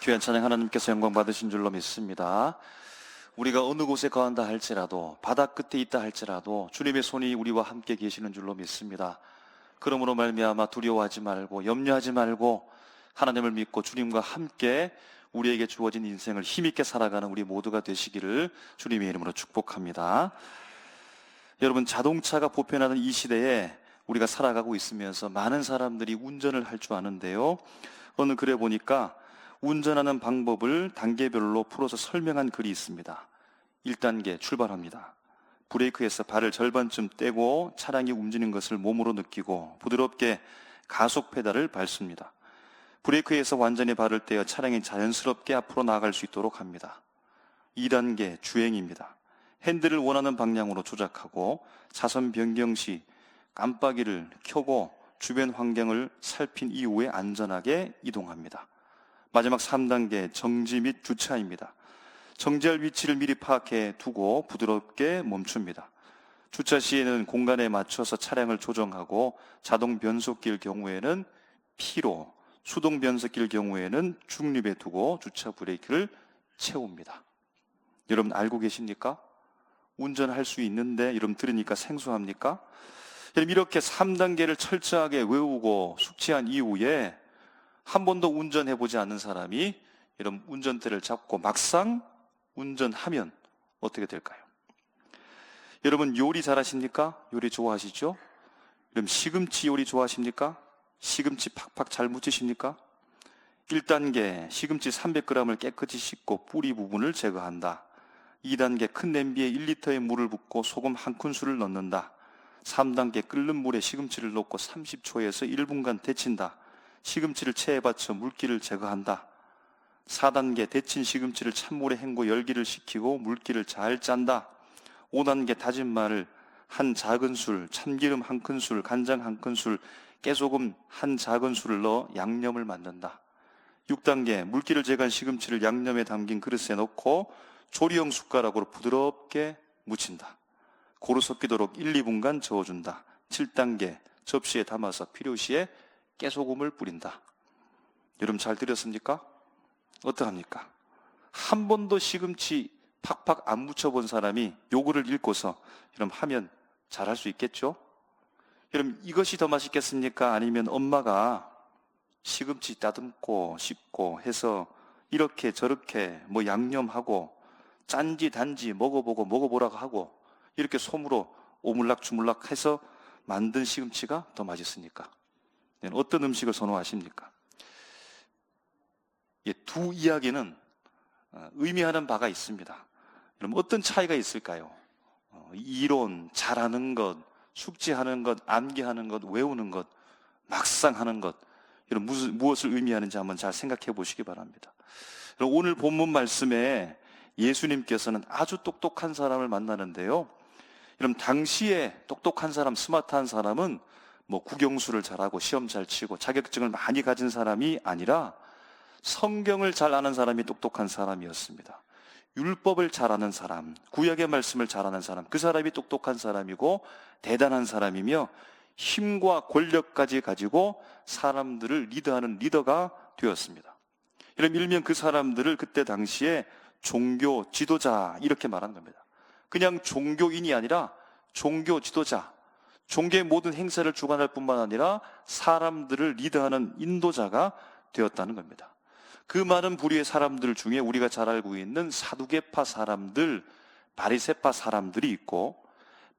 귀한 찬양 하나님께서 영광 받으신 줄로 믿습니다. 우리가 어느 곳에 거한다 할지라도, 바다 끝에 있다 할지라도 주님의 손이 우리와 함께 계시는 줄로 믿습니다. 그러므로 말미암아 두려워하지 말고 염려하지 말고 하나님을 믿고 주님과 함께 우리에게 주어진 인생을 힘있게 살아가는 우리 모두가 되시기를 주님의 이름으로 축복합니다. 여러분, 자동차가 보편화된 이 시대에 우리가 살아가고 있으면서 많은 사람들이 운전을 할 줄 아는데요, 어느 글에 보니까 운전하는 방법을 단계별로 풀어서 설명한 글이 있습니다. 1단계 출발합니다. 브레이크에서 발을 절반쯤 떼고 차량이 움직이는 것을 몸으로 느끼고 부드럽게 가속 페달을 밟습니다. 브레이크에서 완전히 발을 떼어 차량이 자연스럽게 앞으로 나아갈 수 있도록 합니다. 2단계 주행입니다. 핸들을 원하는 방향으로 조작하고 차선 변경 시 깜빡이를 켜고 주변 환경을 살핀 이후에 안전하게 이동합니다. 마지막 3단계 정지 및 주차입니다. 정지할 위치를 미리 파악해 두고 부드럽게 멈춥니다. 주차 시에는 공간에 맞춰서 차량을 조정하고 자동 변속기일 경우에는 P로, 수동 변속기일 경우에는 중립에 두고 주차 브레이크를 채웁니다. 여러분 알고 계십니까? 운전할 수 있는데 여러분 들으니까 생소합니까? 여러분, 이렇게 3단계를 철저하게 외우고 숙지한 이후에 한 번도 운전해보지 않는 사람이 여러분 운전대를 잡고 막상 운전하면 어떻게 될까요? 여러분 요리 잘하십니까? 요리 좋아하시죠? 여러분 시금치 요리 좋아하십니까? 시금치 팍팍 잘 무치십니까? 1단계 시금치 300g을 깨끗이 씻고 뿌리 부분을 제거한다. 2단계 큰 냄비에 1리터의 물을 붓고 소금 한 큰술을 넣는다. 3단계 끓는 물에 시금치를 넣고 30초에서 1분간 데친다. 시금치를 체에 받쳐 물기를 제거한다. 4단계 데친 시금치를 찬물에 헹궈 열기를 식히고 물기를 잘 짠다. 5단계 다진 마늘 한 작은술, 참기름 한 큰술, 간장 한 큰술, 깨소금 한 작은술을 넣어 양념을 만든다. 6단계 물기를 제거한 시금치를 양념에 담긴 그릇에 넣고 조리용 숟가락으로 부드럽게 무친다. 고루 섞이도록 1, 2분간 저어준다. 7단계 접시에 담아서 필요시에 깨소금을 뿌린다. 여러분 잘 들었습니까? 어떡합니까? 한 번도 시금치 팍팍 안 묻혀본 사람이 요거를 읽고서 여러분 하면 잘할 수 있겠죠? 여러분 이것이 더 맛있겠습니까? 아니면 엄마가 시금치 따듬고 씹고 해서 이렇게 저렇게 뭐 양념하고 짠지 단지 먹어보고 먹어보라고 하고 이렇게 솜으로 오물락주물락 해서 만든 시금치가 더 맛있습니까? 어떤 음식을 선호하십니까? 두 이야기는 의미하는 바가 있습니다. 그럼 어떤 차이가 있을까요? 이론, 잘하는 것, 숙지하는 것, 암기하는 것, 외우는 것, 막상 하는 것, 이런 무엇을 의미하는지 한번 잘 생각해 보시기 바랍니다. 오늘 본문 말씀에 예수님께서는 아주 똑똑한 사람을 만나는데요, 그럼 당시에 똑똑한 사람, 스마트한 사람은 뭐 국영수를 잘하고 시험 잘 치고 자격증을 많이 가진 사람이 아니라 성경을 잘 아는 사람이 똑똑한 사람이었습니다. 율법을 잘 아는 사람, 구약의 말씀을 잘 아는 사람, 그 사람이 똑똑한 사람이고 대단한 사람이며 힘과 권력까지 가지고 사람들을 리드하는 리더가 되었습니다. 이런 일명 그 사람들을 그때 당시에 종교 지도자 이렇게 말한 겁니다. 그냥 종교인이 아니라 종교 지도자, 종교의 모든 행사를 주관할 뿐만 아니라 사람들을 리드하는 인도자가 되었다는 겁니다. 그 많은 부류의 사람들 중에 우리가 잘 알고 있는 사두개파 사람들, 바리새파 사람들이 있고,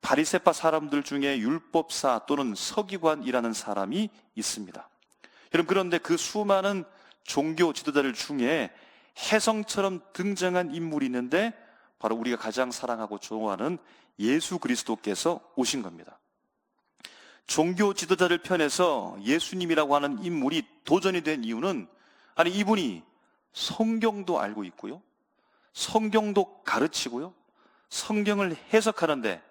바리새파 사람들 중에 율법사 또는 서기관이라는 사람이 있습니다. 여러분, 그런데 그 수많은 종교 지도자들 중에 혜성처럼 등장한 인물이 있는데 바로 우리가 가장 사랑하고 좋아하는 예수 그리스도께서 오신 겁니다. 종교 지도자들 편에서 예수님이라고 하는 인물이 도전이 된 이유는, 아니 이분이 성경도 알고 있고요, 성경도 가르치고요, 성경을 해석하는데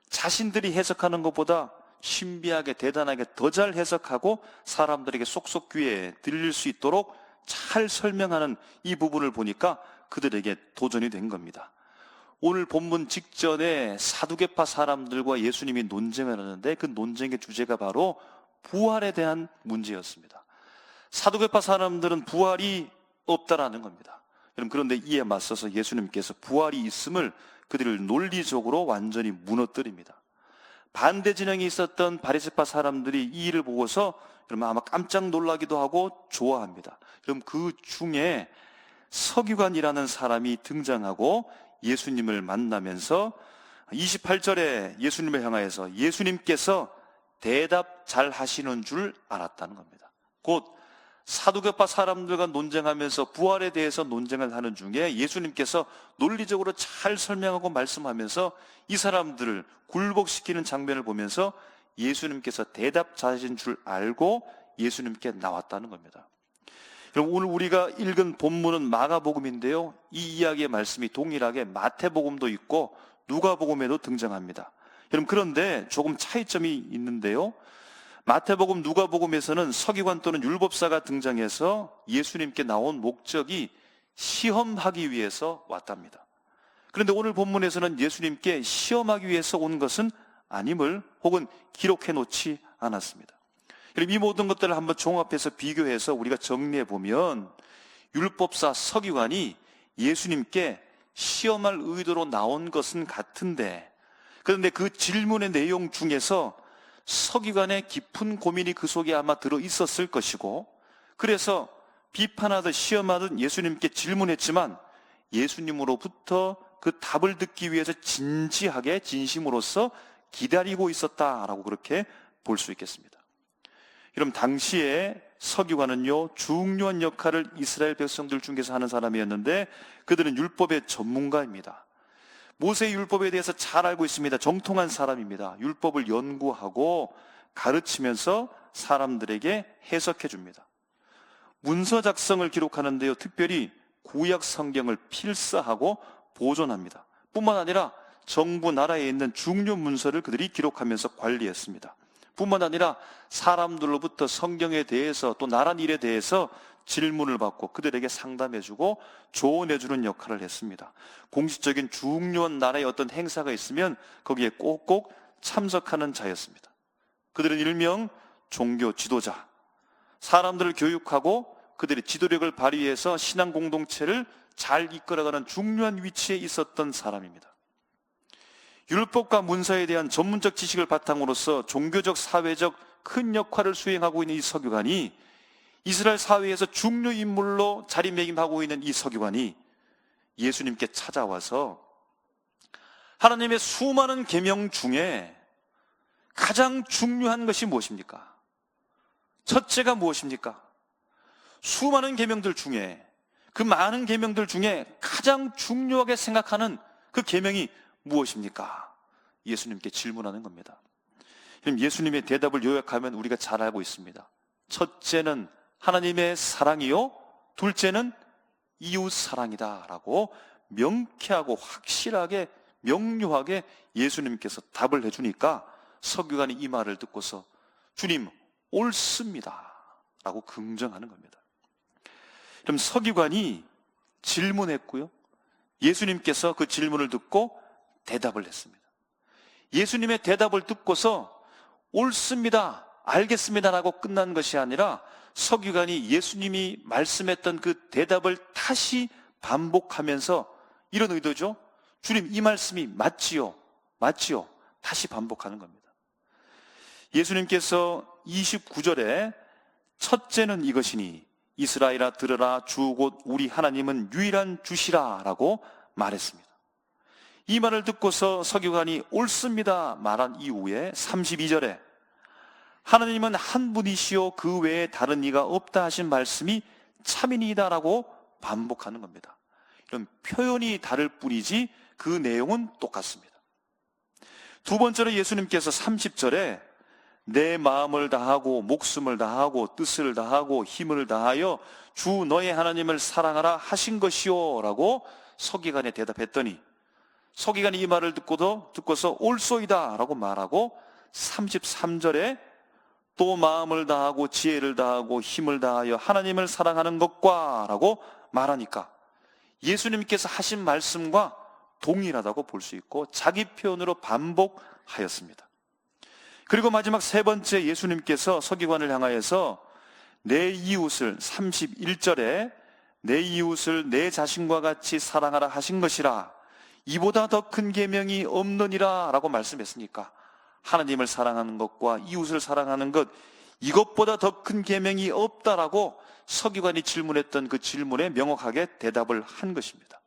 자신들이 해석하는 것보다 신비하게 대단하게 더 잘 해석하고 사람들에게 쏙쏙 귀에 들릴 수 있도록 잘 설명하는 이 부분을 보니까 그들에게 도전이 된 겁니다. 오늘 본문 직전에 사두개파 사람들과 예수님이 논쟁을 하는데 그 논쟁의 주제가 바로 부활에 대한 문제였습니다. 사두개파 사람들은 부활이 없다라는 겁니다. 여러분, 그런데 이에 맞서서 예수님께서 부활이 있음을 그들을 논리적으로 완전히 무너뜨립니다. 반대 진영이 있었던 바리새파 사람들이 이 일을 보고서 여러분 아마 깜짝 놀라기도 하고 좋아합니다. 그럼 그 중에 서기관이라는 사람이 등장하고 예수님을 만나면서 28절에 예수님을 향하여서 예수님께서 대답 잘 하시는 줄 알았다는 겁니다. 곧 사두개파 사람들과 논쟁하면서 부활에 대해서 논쟁을 하는 중에 예수님께서 논리적으로 잘 설명하고 말씀하면서 이 사람들을 굴복시키는 장면을 보면서 예수님께서 대답 잘하신 줄 알고 예수님께 나왔다는 겁니다. 여러분, 오늘 우리가 읽은 본문은 마가복음인데요, 이 이야기의 말씀이 동일하게 마태복음도 있고 누가복음에도 등장합니다. 여러분, 그런데 조금 차이점이 있는데요, 마태복음, 누가복음에서는 서기관 또는 율법사가 등장해서 예수님께 나온 목적이 시험하기 위해서 왔답니다. 그런데 오늘 본문에서는 예수님께 시험하기 위해서 온 것은 아님을 혹은 기록해 놓지 않았습니다. 이 모든 것들을 한번 종합해서 비교해서 우리가 정리해 보면 율법사 서기관이 예수님께 시험할 의도로 나온 것은 같은데, 그런데 그 질문의 내용 중에서 서기관의 깊은 고민이 그 속에 아마 들어 있었을 것이고, 그래서 비판하듯 시험하듯 예수님께 질문했지만 예수님으로부터 그 답을 듣기 위해서 진지하게 진심으로써 기다리고 있었다라고 그렇게 볼 수 있겠습니다. 여러분, 당시에 서기관은요, 중요한 역할을 이스라엘 백성들 중에서 하는 사람이었는데 그들은 율법의 전문가입니다. 모세의 율법에 대해서 잘 알고 있습니다. 정통한 사람입니다. 율법을 연구하고 가르치면서 사람들에게 해석해 줍니다. 문서 작성을 기록하는데요, 특별히 구약 성경을 필사하고 보존합니다. 뿐만 아니라 정부 나라에 있는 중요 문서를 그들이 기록하면서 관리했습니다. 뿐만 아니라 사람들로부터 성경에 대해서 또 나라 일에 대해서 질문을 받고 그들에게 상담해주고 조언해주는 역할을 했습니다. 공식적인 중요한 나라의 어떤 행사가 있으면 거기에 꼭꼭 참석하는 자였습니다. 그들은 일명 종교 지도자, 사람들을 교육하고 그들의 지도력을 발휘해서 신앙 공동체를 잘 이끌어가는 중요한 위치에 있었던 사람입니다. 율법과 문서에 대한 전문적 지식을 바탕으로서 종교적, 사회적 큰 역할을 수행하고 있는 이 서기관이, 이스라엘 사회에서 중요 인물로 자리매김하고 있는 이 서기관이 예수님께 찾아와서 하나님의 수많은 계명 중에 가장 중요한 것이 무엇입니까? 첫째가 무엇입니까? 수많은 계명들 중에, 그 많은 계명들 중에 가장 중요하게 생각하는 그 계명이 무엇입니까? 예수님께 질문하는 겁니다. 그럼 예수님의 대답을 요약하면 우리가 잘 알고 있습니다. 첫째는 하나님의 사랑이요, 둘째는 이웃 사랑이다 라고 명쾌하고 확실하게 명료하게 예수님께서 답을 해주니까 서기관이 이 말을 듣고서 주님 옳습니다 라고 긍정하는 겁니다. 그럼 서기관이 질문했고요, 예수님께서 그 질문을 듣고 대답을 했습니다. 예수님의 대답을 듣고서 옳습니다, 알겠습니다 라고 끝난 것이 아니라 서기관이 예수님이 말씀했던 그 대답을 다시 반복하면서 이런 의도죠. 주님, 이 말씀이 맞지요? 맞지요? 다시 반복하는 겁니다. 예수님께서 29절에 첫째는 이것이니 이스라엘아 들으라, 주 곧 우리 하나님은 유일한 주시라 라고 말했습니다. 이 말을 듣고서 서기관이 옳습니다 말한 이후에 32절에 하나님은 한 분이시요 그 외에 다른 이가 없다 하신 말씀이 참이니이다 라고 반복하는 겁니다. 이런 표현이 다를 뿐이지 그 내용은 똑같습니다. 두 번째로 예수님께서 30절에 내 마음을 다하고 목숨을 다하고 뜻을 다하고 힘을 다하여 주 너의 하나님을 사랑하라 하신 것이요 라고 서기관에 대답했더니 서기관이 이 말을 듣고서 옳소이다 라고 말하고 33절에 또 마음을 다하고 지혜를 다하고 힘을 다하여 하나님을 사랑하는 것과 라고 말하니까 예수님께서 하신 말씀과 동일하다고 볼 수 있고 자기 표현으로 반복하였습니다. 그리고 마지막 세 번째, 예수님께서 서기관을 향하여서 내 이웃을 31절에 내 이웃을 내 자신과 같이 사랑하라 하신 것이라. 이보다 더 큰 계명이 없느니라 라고 말씀했으니까 하나님을 사랑하는 것과 이웃을 사랑하는 것, 이것보다 더 큰 계명이 없다라고 서기관이 질문했던 그 질문에 명확하게 대답을 한 것입니다.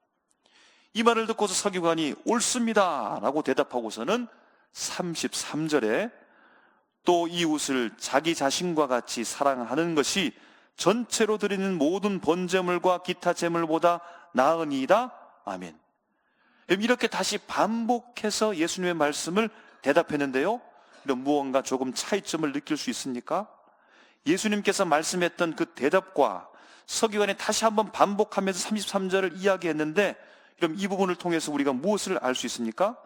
이 말을 듣고서 서기관이 옳습니다 라고 대답하고서는 33절에 또 이웃을 자기 자신과 같이 사랑하는 것이 전체로 드리는 모든 번제물과 기타 제물보다 나으니이다. 아멘. 이렇게 다시 반복해서 예수님의 말씀을 대답했는데요, 이런 무언가 조금 차이점을 느낄 수 있습니까? 예수님께서 말씀했던 그 대답과 서기관이 다시 한번 반복하면서 33절을 이야기했는데, 그럼 이 부분을 통해서 우리가 무엇을 알 수 있습니까?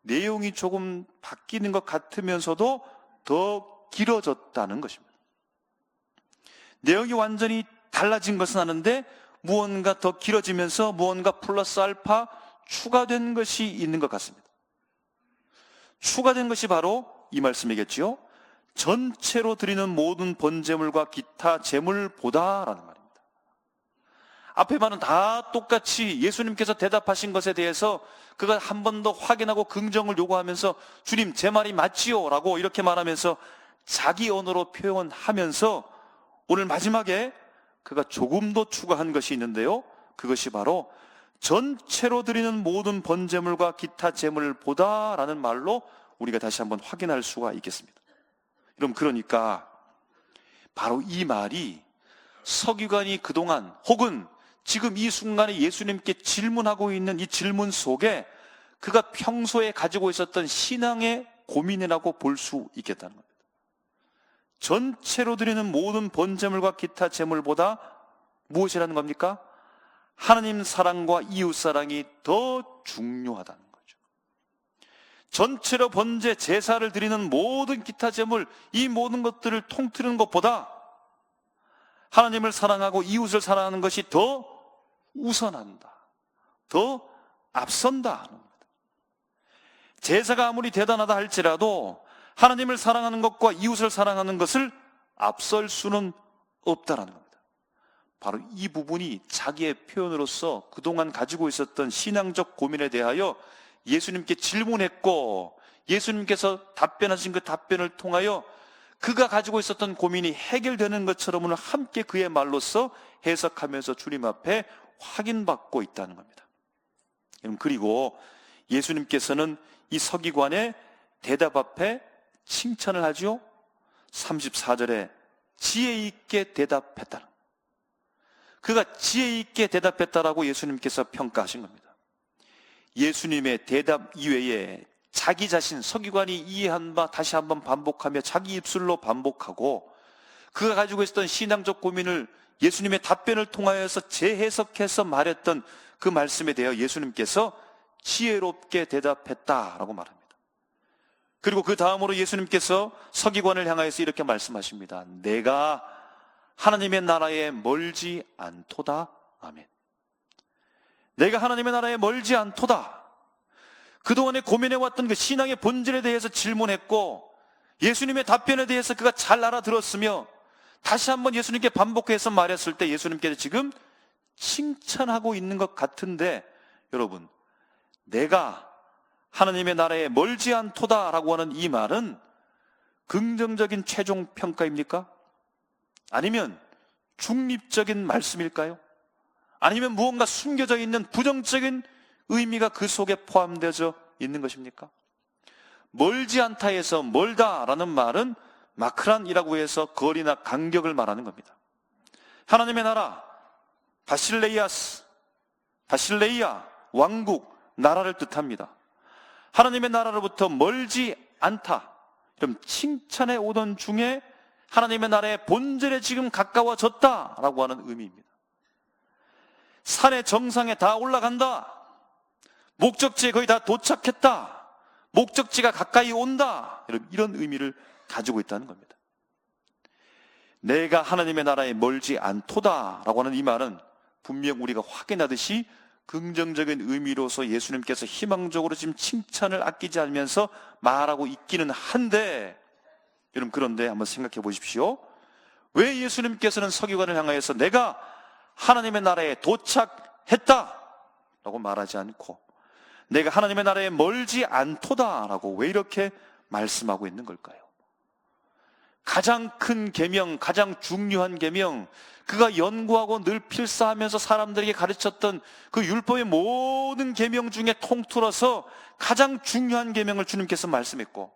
내용이 조금 바뀌는 것 같으면서도 더 길어졌다는 것입니다. 내용이 완전히 달라진 것은 아는데 무언가 더 길어지면서 무언가 플러스 알파 추가된 것이 있는 것 같습니다. 추가된 것이 바로 이 말씀이겠지요. 전체로 드리는 모든 번제물과 기타 제물보다라는 말입니다. 앞에 말은 다 똑같이 예수님께서 대답하신 것에 대해서 그가 한 번 더 확인하고 긍정을 요구하면서 주님 제 말이 맞지요? 라고 이렇게 말하면서 자기 언어로 표현하면서 오늘 마지막에 그가 조금 더 추가한 것이 있는데요, 그것이 바로 전체로 드리는 모든 번제물과 기타 제물보다 라는 말로 우리가 다시 한번 확인할 수가 있겠습니다. 여러분, 그러니까 바로 이 말이 서기관이 그동안 혹은 지금 이 순간에 예수님께 질문하고 있는 이 질문 속에 그가 평소에 가지고 있었던 신앙의 고민이라고 볼 수 있겠다는 겁니다. 전체로 드리는 모든 번제물과 기타 제물보다 무엇이라는 겁니까? 하나님 사랑과 이웃 사랑이 더 중요하다는 거죠. 전체로 번제, 제사를 드리는 모든 기타 제물, 이 모든 것들을 통틀는 것보다 하나님을 사랑하고 이웃을 사랑하는 것이 더 우선한다, 더 앞선다 하는 겁니다. 제사가 아무리 대단하다 할지라도 하나님을 사랑하는 것과 이웃을 사랑하는 것을 앞설 수는 없다라는 겁니다. 바로 이 부분이 자기의 표현으로서 그동안 가지고 있었던 신앙적 고민에 대하여 예수님께 질문했고, 예수님께서 답변하신 그 답변을 통하여 그가 가지고 있었던 고민이 해결되는 것처럼 오늘 함께 그의 말로서 해석하면서 주님 앞에 확인받고 있다는 겁니다. 그리고 예수님께서는 이 서기관의 대답 앞에 칭찬을 하죠. 34절에 지혜 있게 대답했다. 그가 지혜 있게 대답했다라고 예수님께서 평가하신 겁니다. 예수님의 대답 이외에 자기 자신, 서기관이 이해한 바 다시 한번 반복하며 자기 입술로 반복하고 그가 가지고 있었던 신앙적 고민을 예수님의 답변을 통하여서 재해석해서 말했던 그 말씀에 대하여 예수님께서 지혜롭게 대답했다라고 말합니다. 그리고 그 다음으로 예수님께서 서기관을 향하여서 이렇게 말씀하십니다. 내가 하나님의 나라에 멀지 않도다. 아멘. 내가 하나님의 나라에 멀지 않도다. 그동안에 고민해왔던 그 신앙의 본질에 대해서 질문했고 예수님의 답변에 대해서 그가 잘 알아들었으며 다시 한번 예수님께 반복해서 말했을 때 예수님께서 지금 칭찬하고 있는 것 같은데, 여러분, 내가 하나님의 나라에 멀지 않도다라고 하는 이 말은 긍정적인 최종 평가입니까? 아니면 중립적인 말씀일까요? 아니면 무언가 숨겨져 있는 부정적인 의미가 그 속에 포함되어 있는 것입니까? 멀지 않다에서 멀다라는 말은 마크란이라고 해서 거리나 간격을 말하는 겁니다. 하나님의 나라, 바실레이아, 왕국, 나라를 뜻합니다. 하나님의 나라로부터 멀지 않다. 그럼 칭찬에 오던 중에 하나님의 나라의 본질에 지금 가까워졌다라고 하는 의미입니다. 산의 정상에 다 올라간다. 목적지에 거의 다 도착했다. 목적지가 가까이 온다. 이런 의미를 가지고 있다는 겁니다. 내가 하나님의 나라에 멀지 않도다라고 하는 이 말은 분명 우리가 확인하듯이 긍정적인 의미로서 예수님께서 희망적으로 지금 칭찬을 아끼지 않으면서 말하고 있기는 한데, 여러분, 그런데 한번 생각해 보십시오. 왜 예수님께서는 서기관을 향하여서 내가 하나님의 나라에 도착했다 라고 말하지 않고 내가 하나님의 나라에 멀지 않도다 라고 왜 이렇게 말씀하고 있는 걸까요? 가장 큰 계명, 가장 중요한 계명, 그가 연구하고 늘 필사하면서 사람들에게 가르쳤던 그 율법의 모든 계명 중에 통틀어서 가장 중요한 계명을 주님께서 말씀했고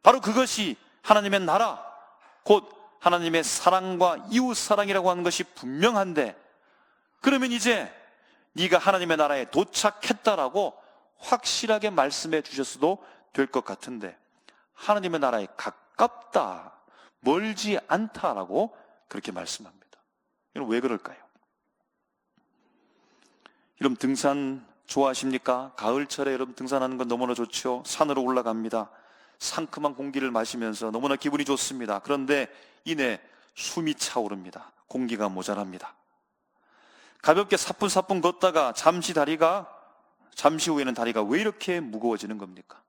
바로 그것이 하나님의 나라, 곧 하나님의 사랑과 이웃 사랑이라고 하는 것이 분명한데, 그러면 이제 네가 하나님의 나라에 도착했다라고 확실하게 말씀해 주셨어도 될 것 같은데 하나님의 나라에 가깝다, 멀지 않다라고 그렇게 말씀합니다. 여러분 왜 그럴까요? 여러분 등산 좋아하십니까? 가을철에 여러분 등산하는 건 너무나 좋죠. 산으로 올라갑니다. 상큼한 공기를 마시면서 너무나 기분이 좋습니다. 그런데 이내 숨이 차오릅니다. 공기가 모자랍니다. 가볍게 사뿐사뿐 걷다가 잠시 후에는 다리가 왜 이렇게 무거워지는 겁니까?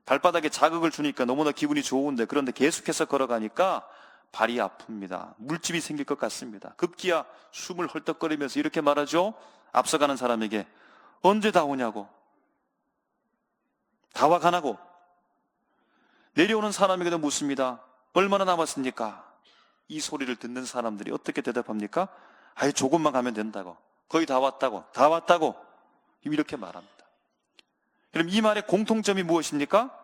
발바닥에 자극을 주니까 너무나 기분이 좋은데 그런데 계속해서 걸어가니까 발이 아픕니다. 물집이 생길 것 같습니다. 급기야 숨을 헐떡거리면서 이렇게 말하죠. 앞서가는 사람에게 언제 다 오냐고, 다 와가나고. 내려오는 사람에게도 묻습니다. 얼마나 남았습니까? 이 소리를 듣는 사람들이 어떻게 대답합니까? 아이 조금만 가면 된다고, 거의 다 왔다고, 다 왔다고 이렇게 말합니다. 그럼 이 말의 공통점이 무엇입니까?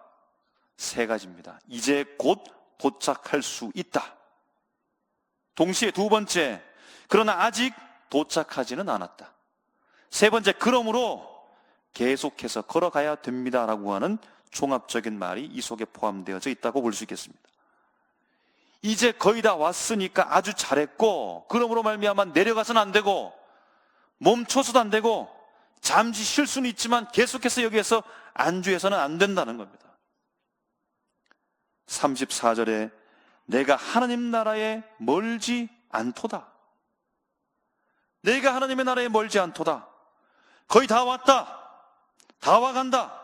세 가지입니다. 이제 곧 도착할 수 있다. 동시에 두 번째, 그러나 아직 도착하지는 않았다. 세 번째, 그러므로 계속해서 걸어가야 됩니다라고 하는 종합적인 말이 이 속에 포함되어져 있다고 볼 수 있겠습니다. 이제 거의 다 왔으니까 아주 잘했고, 그러므로 말미암아 내려가서는 안 되고 멈춰서도 안 되고 잠시 쉴 수는 있지만 계속해서 여기에서 안주해서는 안 된다는 겁니다. 34절에 내가 하나님 나라에 멀지 않도다. 내가 하나님의 나라에 멀지 않도다. 거의 다 왔다. 다 와간다.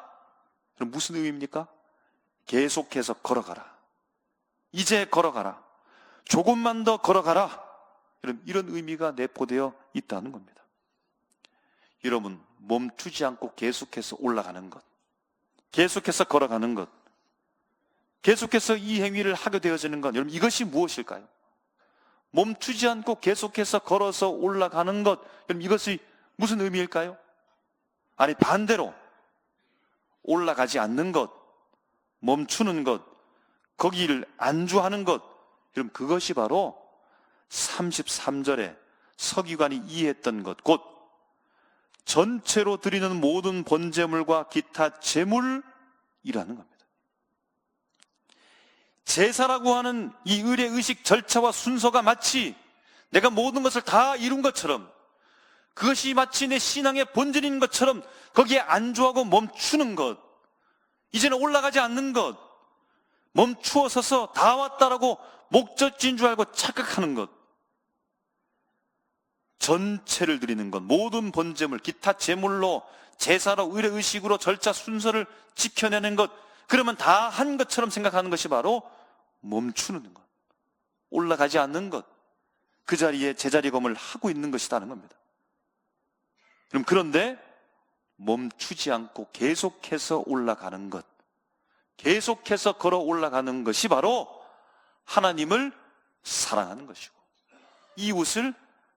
그럼 무슨 의미입니까? 계속해서 걸어가라. 이제 걸어가라. 조금만 더 걸어가라. 이런 의미가 내포되어 있다는 겁니다. 여러분, 멈추지 않고 계속해서 올라가는 것, 계속해서 걸어가는 것, 계속해서 이 행위를 하게 되어지는 것, 여러분 이것이 무엇일까요? 멈추지 않고 계속해서 걸어서 올라가는 것, 여러분 이것이 무슨 의미일까요? 아니 반대로 올라가지 않는 것, 멈추는 것, 거기를 안주하는 것, 여러분 그것이 바로 33절에 서기관이 이해했던 것, 곧 전체로 드리는 모든 번제물과 기타 제물이라는 겁니다. 제사라고 하는 이 의례 의식 절차와 순서가 마치 내가 모든 것을 다 이룬 것처럼, 그것이 마치 내 신앙의 본질인 것처럼 거기에 안주하고 멈추는 것, 이제는 올라가지 않는 것, 멈추어 서서 다 왔다라고 목적지인 줄 알고 착각하는 것, 전체를 드리는 것, 모든 번제물, 기타 제물로 제사로 의례 의식으로 절차 순서를 지켜내는 것, 그러면 다 한 것처럼 생각하는 것이 바로 멈추는 것, 올라가지 않는 것, 그 자리에 제자리검을 하고 있는 것이라는 겁니다. 그럼 그런데 멈추지 않고 계속해서 올라가는 것, 계속해서 걸어 올라가는 것이 바로 하나님을 사랑하는 것이고 이웃을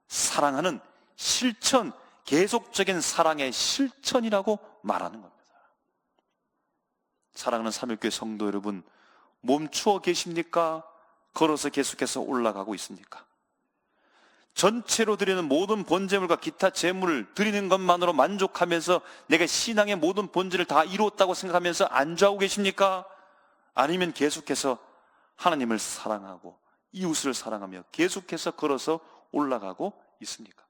사랑하는 실천, 계속적인 사랑의 실천이라고 말하는 겁니다. 사랑하는 삼일교회 성도 여러분, 멈추어 계십니까? 걸어서 계속해서 올라가고 있습니까? 전체로 드리는 모든 번제물과 기타 제물을 드리는 것만으로 만족하면서 내가 신앙의 모든 본질을 다 이루었다고 생각하면서 안주하고 계십니까? 아니면 계속해서 하나님을 사랑하고 이웃을 사랑하며 계속해서 걸어서 올라가고 있습니까?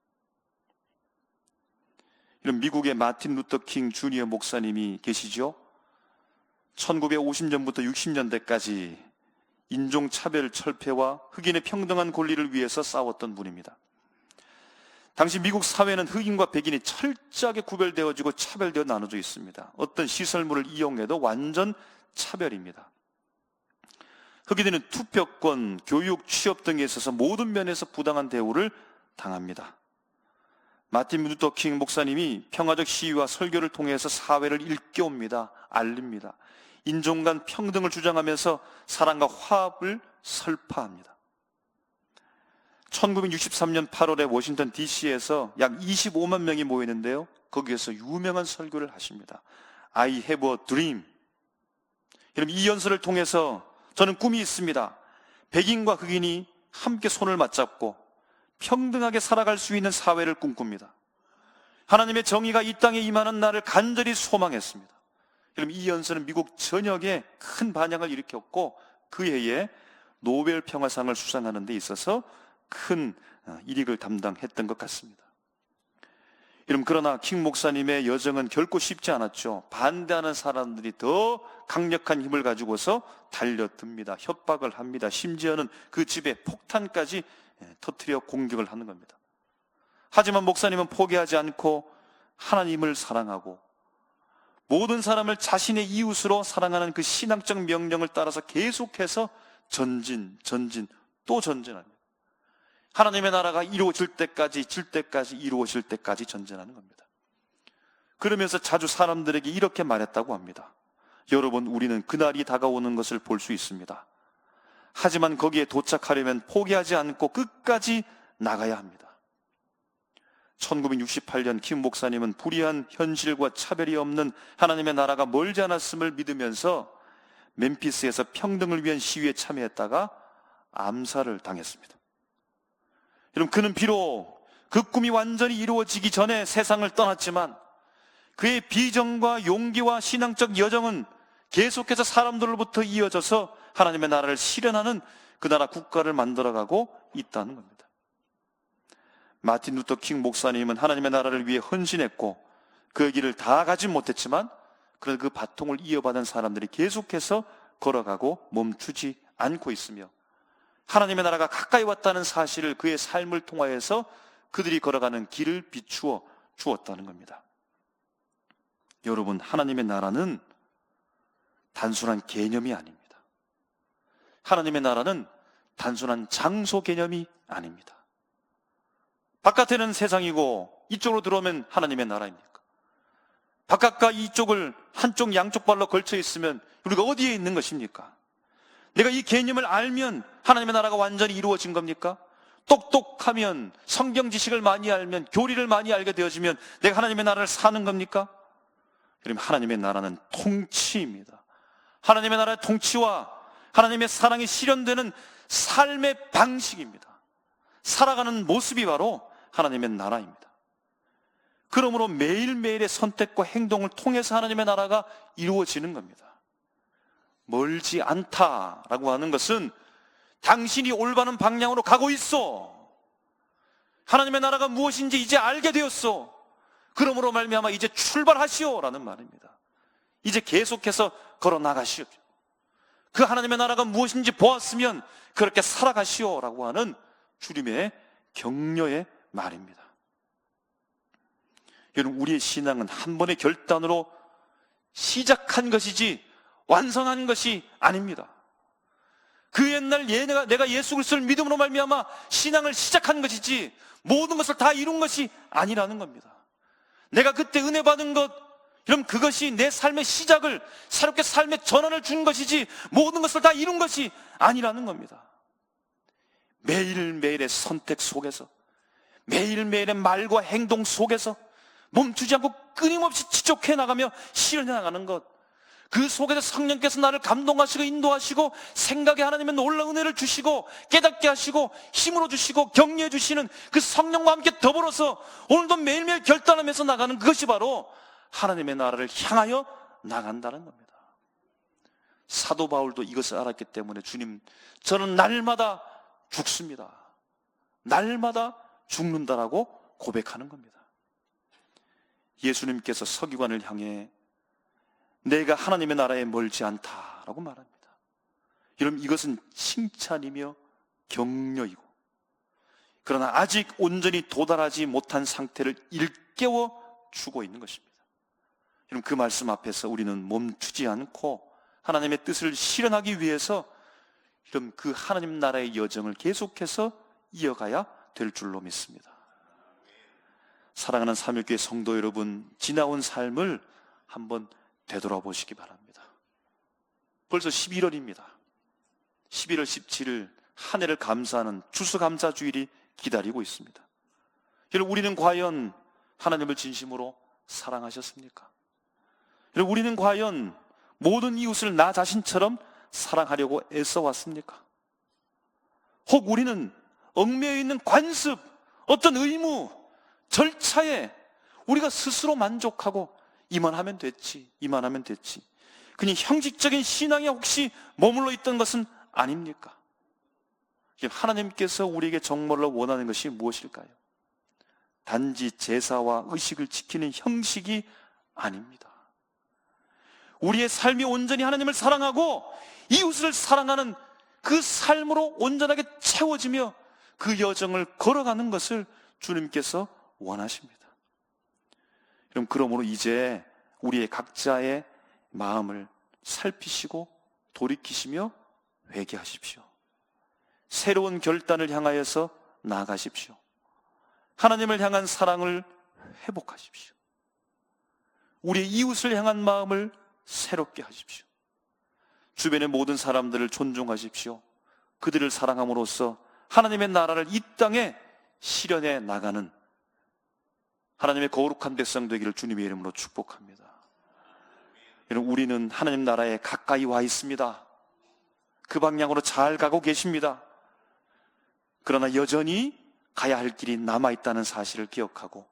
이런 미국의 마틴 루터 킹 주니어 목사님이 계시죠? 1950년부터 60년대까지 인종차별 철폐와 흑인의 평등한 권리를 위해서 싸웠던 분입니다. 당시 미국 사회는 흑인과 백인이 철저하게 구별되어지고 차별되어 나눠져 있습니다. 어떤 시설물을 이용해도 완전 차별입니다. 흑인들은 투표권, 교육, 취업 등에 있어서 모든 면에서 부당한 대우를 당합니다. 마틴 루터 킹 목사님이 평화적 시위와 설교를 통해서 사회를 일깨웁니다. 알립니다. 인종 간 평등을 주장하면서 사랑과 화합을 설파합니다. 1963년 8월에 워싱턴 DC에서 약 25만 명이 모이는데요, 거기에서 유명한 설교를 하십니다. I have a dream. 여러분, 이 연설을 통해서 저는 꿈이 있습니다. 백인과 흑인이 함께 손을 맞잡고 평등하게 살아갈 수 있는 사회를 꿈꿉니다. 하나님의 정의가 이 땅에 임하는 날을 간절히 소망했습니다. 여러분, 이 연설은 미국 전역에 큰 반향을 일으켰고 그 해에 노벨 평화상을 수상하는 데 있어서 큰 일익을 담당했던 것 같습니다. 여러분, 그러나 킹 목사님의 여정은 결코 쉽지 않았죠. 반대하는 사람들이 더 강력한 힘을 가지고서 달려듭니다. 협박을 합니다. 심지어는 그 집에 폭탄까지 터뜨려 공격을 하는 겁니다. 하지만 목사님은 포기하지 않고 하나님을 사랑하고 모든 사람을 자신의 이웃으로 사랑하는 그 신앙적 명령을 따라서 계속해서 전진, 또 전진합니다. 하나님의 나라가 이루어질 때까지, 이루어질 때까지 전진하는 겁니다. 그러면서 자주 사람들에게 이렇게 말했다고 합니다. 여러분, 우리는 그날이 다가오는 것을 볼 수 있습니다. 하지만 거기에 도착하려면 포기하지 않고 끝까지 나가야 합니다. 1968년 킴 목사님은 불의한 현실과 차별이 없는 하나님의 나라가 멀지 않았음을 믿으면서 멤피스에서 평등을 위한 시위에 참여했다가 암살을 당했습니다. 여러분, 그는 비록 그 꿈이 완전히 이루어지기 전에 세상을 떠났지만 그의 비전과 용기와 신앙적 여정은 계속해서 사람들로부터 이어져서 하나님의 나라를 실현하는 그 나라 국가를 만들어가고 있다는 겁니다. 마틴 루터 킹 목사님은 하나님의 나라를 위해 헌신했고 그 길을 다 가지 못했지만 그런 그 바통을 이어받은 사람들이 계속해서 걸어가고 멈추지 않고 있으며 하나님의 나라가 가까이 왔다는 사실을 그의 삶을 통하여서 그들이 걸어가는 길을 비추어 주었다는 겁니다. 여러분, 하나님의 나라는 단순한 개념이 아닙니다. 하나님의 나라는 단순한 장소 개념이 아닙니다. 바깥에는 세상이고 이쪽으로 들어오면 하나님의 나라입니까? 바깥과 이쪽을 한쪽 양쪽 발로 걸쳐 있으면 우리가 어디에 있는 것입니까? 내가 이 개념을 알면 하나님의 나라가 완전히 이루어진 겁니까? 똑똑하면, 성경 지식을 많이 알면, 교리를 많이 알게 되어지면 내가 하나님의 나라를 사는 겁니까? 그러면 하나님의 나라는 통치입니다. 하나님의 나라의 통치와 하나님의 사랑이 실현되는 삶의 방식입니다. 살아가는 모습이 바로 하나님의 나라입니다. 그러므로 매일매일의 선택과 행동을 통해서 하나님의 나라가 이루어지는 겁니다. 멀지 않다라고 하는 것은 당신이 올바른 방향으로 가고 있어. 하나님의 나라가 무엇인지 이제 알게 되었어. 그러므로 말미암아 이제 출발하시오라는 말입니다. 이제 계속해서 걸어 나가시오. 그 하나님의 나라가 무엇인지 보았으면 그렇게 살아가시오라고 하는 주님의 격려의 말입니다. 여러분, 우리의 신앙은 한 번의 결단으로 시작한 것이지 완성한 것이 아닙니다. 그 옛날 내가 예수 그리스도를 믿음으로 말미암아 신앙을 시작한 것이지 모든 것을 다 이룬 것이 아니라는 겁니다. 내가 그때 은혜 받은 것, 그럼 그것이 내 삶의 시작을, 새롭게 삶의 전환을 준 것이지 모든 것을 다 이룬 것이 아니라는 겁니다. 매일매일의 선택 속에서, 매일매일의 말과 행동 속에서 멈추지 않고 끊임없이 지속해 나가며 실현해 나가는 것, 그 속에서 성령께서 나를 감동하시고 인도하시고 생각에 하나님의 놀라운 은혜를 주시고 깨닫게 하시고 힘으로 주시고 격려해 주시는 그 성령과 함께 더불어서 오늘도 매일매일 결단하면서 나가는 그것이 바로 하나님의 나라를 향하여 나간다는 겁니다. 사도 바울도 이것을 알았기 때문에 주님, 저는 날마다 죽습니다. 날마다 죽는다라고 고백하는 겁니다. 예수님께서 서기관을 향해 내가 하나님의 나라에 멀지 않다라고 말합니다. 여러분, 이것은 칭찬이며 격려이고, 그러나 아직 온전히 도달하지 못한 상태를 일깨워 주고 있는 것입니다. 여러분, 그 말씀 앞에서 우리는 멈추지 않고 하나님의 뜻을 실현하기 위해서 여러분, 그 하나님 나라의 여정을 계속해서 이어가야 될 줄로 믿습니다. 사랑하는 삼일교회 성도 여러분, 지나온 삶을 한번 되돌아보시기 바랍니다. 벌써 11월입니다. 11월 17일 한 해를 감사하는 추수감사주일이 기다리고 있습니다. 여러분, 우리는 과연 하나님을 진심으로 사랑하셨습니까? 여러분, 우리는 과연 모든 이웃을 나 자신처럼 사랑하려고 애써왔습니까? 혹 우리는 얽매여 있는 관습, 어떤 의무, 절차에 우리가 스스로 만족하고 이만하면 됐지, 이만하면 됐지, 그냥 형식적인 신앙에 혹시 머물러 있던 것은 아닙니까? 하나님께서 우리에게 정말로 원하는 것이 무엇일까요? 단지 제사와 의식을 지키는 형식이 아닙니다. 우리의 삶이 온전히 하나님을 사랑하고 이웃을 사랑하는 그 삶으로 온전하게 채워지며 그 여정을 걸어가는 것을 주님께서 원하십니다. 그럼 그러므로 이제 우리의 각자의 마음을 살피시고 돌이키시며 회개하십시오. 새로운 결단을 향하여서 나아가십시오. 하나님을 향한 사랑을 회복하십시오. 우리의 이웃을 향한 마음을 새롭게 하십시오. 주변의 모든 사람들을 존중하십시오. 그들을 사랑함으로써 하나님의 나라를 이 땅에 실현해 나가는 하나님의 거룩한 백성 되기를 주님의 이름으로 축복합니다. 여러분, 우리는 하나님 나라에 가까이 와 있습니다. 그 방향으로 잘 가고 계십니다. 그러나 여전히 가야 할 길이 남아있다는 사실을 기억하고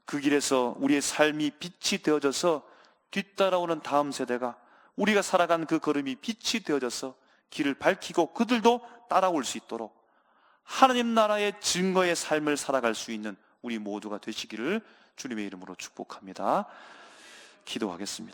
그 길에서 우리의 삶이 빛이 되어져서 뒤따라오는 다음 세대가 우리가 살아간 그 걸음이 빛이 되어져서 길을 밝히고 그들도 따라올 수 있도록 하나님 나라의 증거의 삶을 살아갈 수 있는 우리 모두가 되시기를 주님의 이름으로 축복합니다. 기도하겠습니다.